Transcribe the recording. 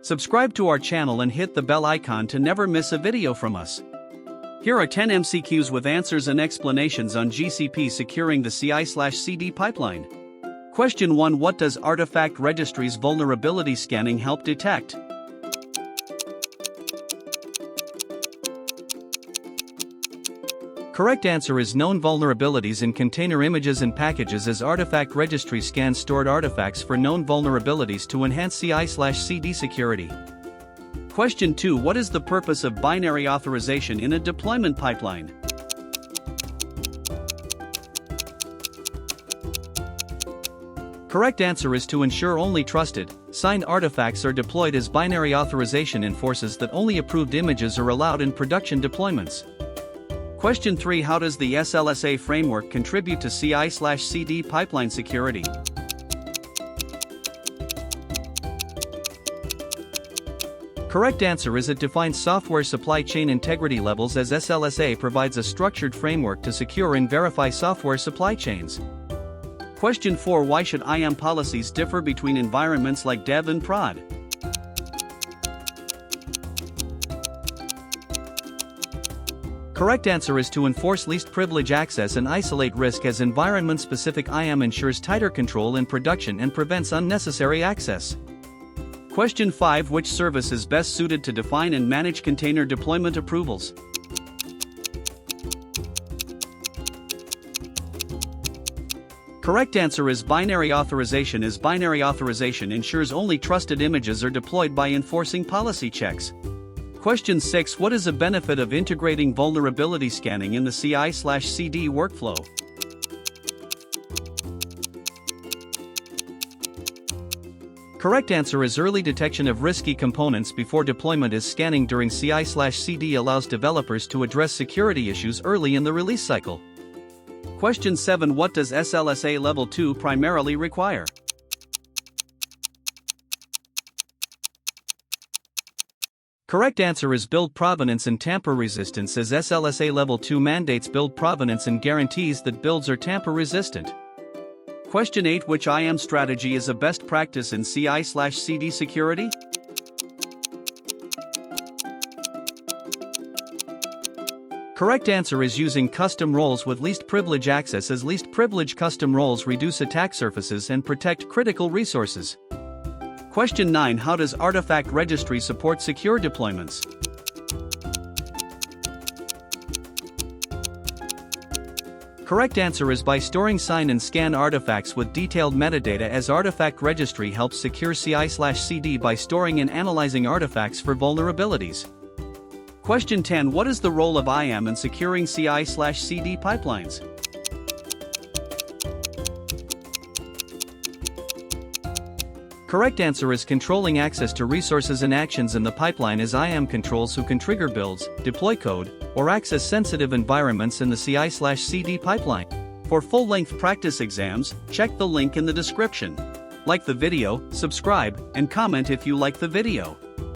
Subscribe to our channel and hit the bell icon to never miss a video from us. Here are 10 MCQs with answers and explanations on GCP securing the CI/CD pipeline. Question 1. What does Artifact Registry's vulnerability scanning help detect? Correct answer is known vulnerabilities in container images and packages, as Artifact Registry scans stored artifacts for known vulnerabilities to enhance CI/CD security. Question 2. What is the purpose of binary authorization in a deployment pipeline? Correct answer is to ensure only trusted, signed artifacts are deployed, as binary authorization enforces that only approved images are allowed in production deployments. Question 3. How does the SLSA framework contribute to CI/CD pipeline security? Correct answer is it defines software supply chain integrity levels, as SLSA provides a structured framework to secure and verify software supply chains. Question 4. Why should IAM policies differ between environments like dev and prod? Correct answer is to enforce least privilege access and isolate risk, as environment-specific IAM ensures tighter control in production and prevents unnecessary access. Question 5. Which service is best suited to define and manage container deployment approvals? Correct answer is binary authorization, as binary authorization ensures only trusted images are deployed by enforcing policy checks. Question 6. What is a benefit of integrating vulnerability scanning in the CI/CD workflow? Correct answer is early detection of risky components before deployment, as scanning during CI/CD allows developers to address security issues early in the release cycle. Question 7. What does SLSA Level 2 primarily require? Correct answer is build provenance and tamper resistance, as SLSA Level 2 mandates build provenance and guarantees that builds are tamper resistant. Question 8. Which IAM strategy is a best practice in CI/CD security? Correct answer is using custom roles with least privilege access, as least privilege custom roles reduce attack surfaces and protect critical resources. Question 9. How does Artifact Registry support secure deployments? Correct answer is by storing sign and scan artifacts with detailed metadata, as Artifact Registry helps secure CI/CD by storing and analyzing artifacts for vulnerabilities. Question 10. What is the role of IAM in securing CI/CD pipelines? Correct answer is controlling access to resources and actions in the pipeline, as IAM controls who can trigger builds, deploy code, or access sensitive environments in the CI/CD pipeline. For full-length practice exams, check the link in the description. Like the video, subscribe, and comment if you like the video.